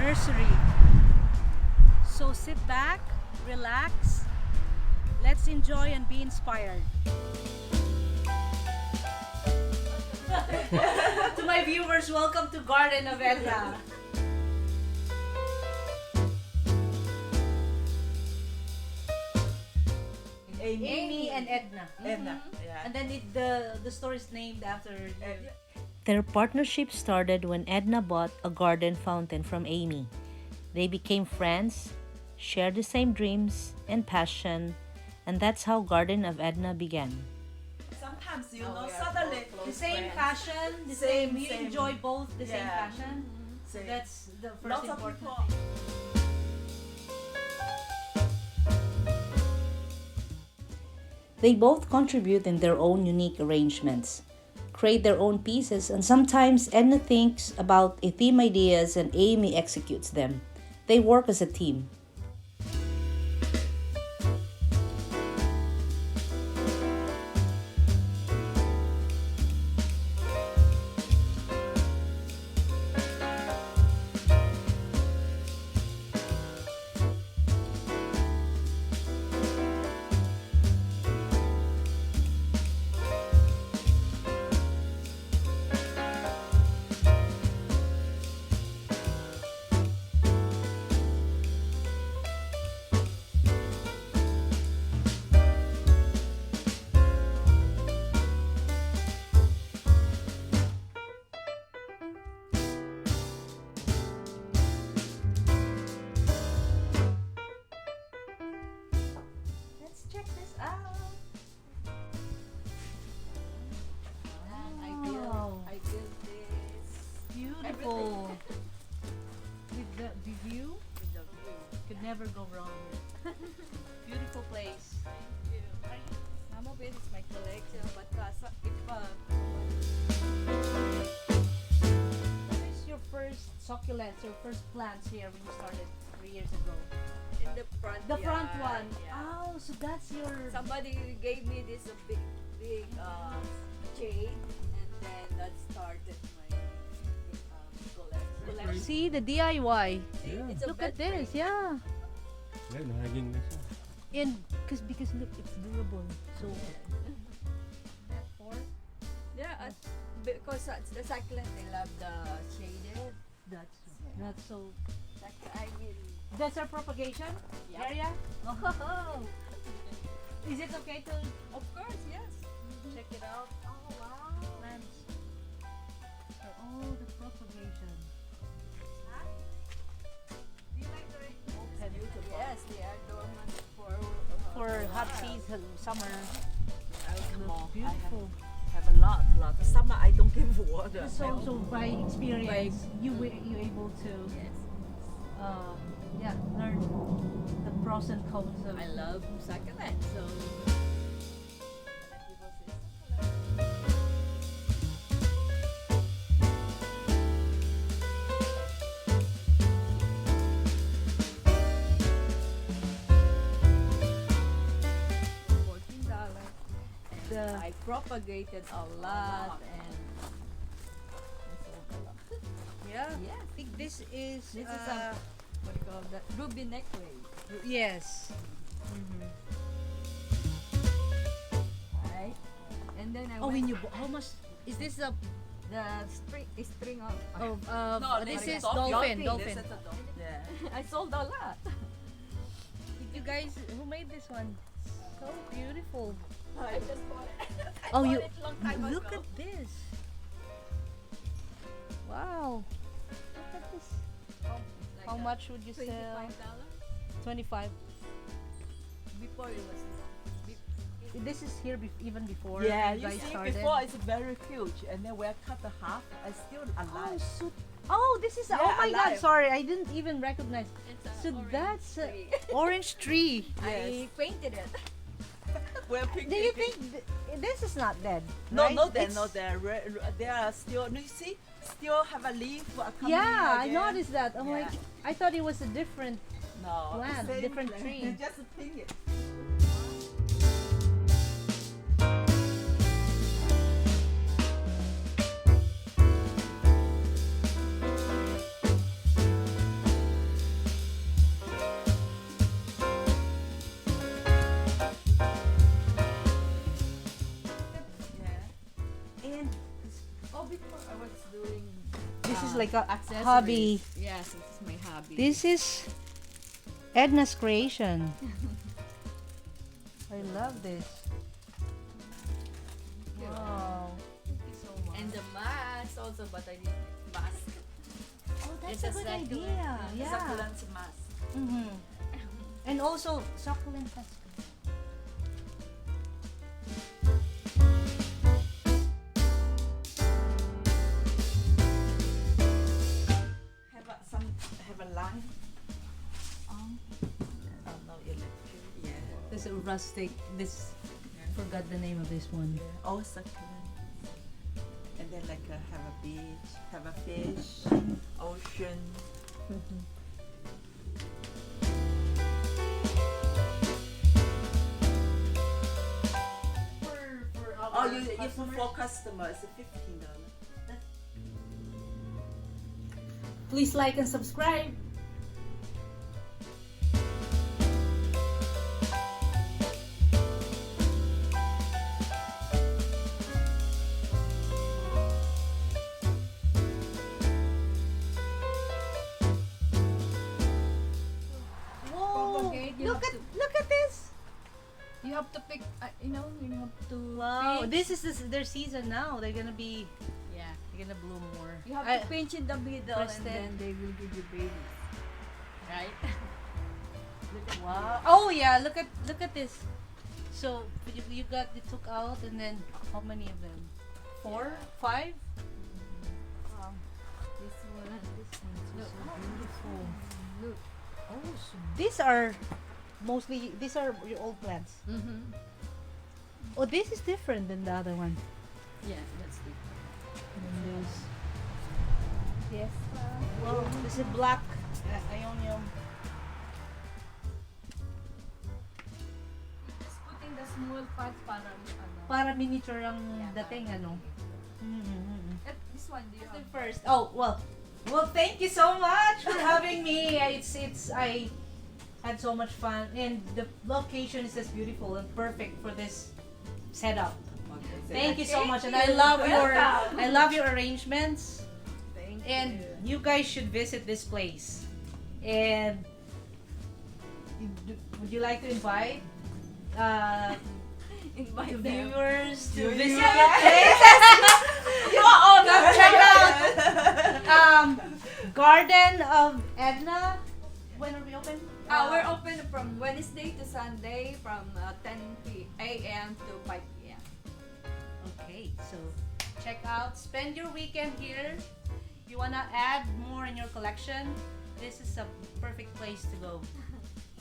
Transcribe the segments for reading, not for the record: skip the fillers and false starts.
nursery. So sit back, relax, let's enjoy and be inspired. To my viewers, welcome to Garden of Edna. Amy and Edna. Edna, yeah. And then the store is named after you. Their partnership started when Edna bought a garden fountain from Amy. They became friends, shared the same dreams and passion, and that's how Garden of Edna began. Sometimes Oh, suddenly The same passion, the Same, same, you same. enjoy both the same Yeah. passion. Same. That's the first Lots of important people. thing. They both contribute in their own unique arrangements, create their own pieces, and sometimes Edna thinks about a theme ideas and Amy executes them. They work as a team. Let's check this out. Wow. I built this Beautiful. With the view, with the view. could never go wrong. Beautiful place. Some of it is my collection, but What is your first succulents, your first plants here when you started 3 years ago? in the front The front yard, one. yeah. Oh, so that's your. Somebody gave me this big shade, and then that started my collection. See the DIY. Yeah. It's a Look at bed this, frame. yeah. Yeah, nahaging na siya. And because look, it's durable. So Yeah, because the succulent, I love the shaded. that's so. I mean, That's our propagation Yep. area. Oh, is it okay to of course, yes. check it out? Oh wow. Plants for all the propagation. Do you like the rain? Open. Yes, they are dormant For hot season, summer. Come on, Beautiful. I have a lot. Summer I don't give water. So by experience, you able to learn the pros and cons of. I love succulent, so. $14. The- I propagated a lot and I sold a lot. Yeah. Yes. I think this is. This is a what do you call that? Ruby necklace. Yes. Right? And then I Oh, went when you how much is this a the string of this is dolphin. dolphin. Yeah. I sold a lot. You guys, who made this one? So beautiful. I just bought it. I Oh, bought you it long time look ago. at this. Wow. Look at this. Like How that. much would you sell? $25. 25. Before it was This is here even before Yeah, you you guys see, started. before it's very huge, and then we cut the half, and still Oh, alive. so, oh, this is Yeah, oh my God! alive. Sorry, I didn't even recognize. it's a So orange that's tree. orange tree. I painted it. We're picking. Do you think this is not dead? No, right? no, they're It's- not there. They are still. You see, still have a leaf coming Yeah, I again. noticed that. I'm Yeah. like, I thought it was a different. No, plant, same different plant. tree. They just pink it. like a Accessories. hobby. Yes, this is my hobby. This is Edna's creation. I love this. Wow. Thank you so much. And the mask also, but I need mask. Oh, that's It's a a good succulent. idea. Yeah. Succulent mask. Mm-hmm. And also, succulent has Have a line. Oh no, electric. Yeah. this rustic. This forgot the name of this one. Oh, succulent. And then like have a beach, have a fish, ocean. For our Oh, you customers, for customers, $15. Please like and subscribe. Whoa! propagate, you have to- Look at this. you have to pick, you have to Wow! pinch. This is their season now. They're gonna be. Yeah. They're gonna bloom more. You have I- to pinch in the middle and Press then it. they will give you babies. Right? Wow! Oh yeah! Look at this. So you took out and then how many of them? 4, 5? Wow. This one, this one's Look, so oh, beautiful. Look. Oh, so these are your old plants. Mm-hmm. Oh, this is different than the other one. Yeah, that's different. And there's Yes. wow, this is black ionium. Just putting the small parts para Para miniature ang Yeah, dating ano. This one, do you The have? first. Oh, well, thank you so much for having me. I had so much fun, and the location is just beautiful and perfect for this setup. Thank you so much, and I love your arrangements. Thank And you guys should visit this place. And would you like to invite Invite the them. viewers to You- visit you- the place? Come check out Garden of Edna. When are we open? We're open from Wednesday to Sunday from 10 a.m. to 5 p.m. Okay, so check out. Spend your weekend here. You wanna add more in your collection? This is a perfect place to go.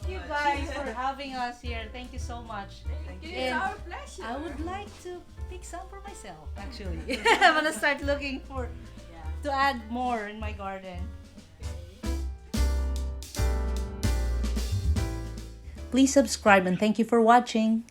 Thank you guys for having us here. Thank you so much. It's And our pleasure. I would like to pick some for myself. Actually, I'm gonna start looking to add more in my garden. Please subscribe and thank you for watching.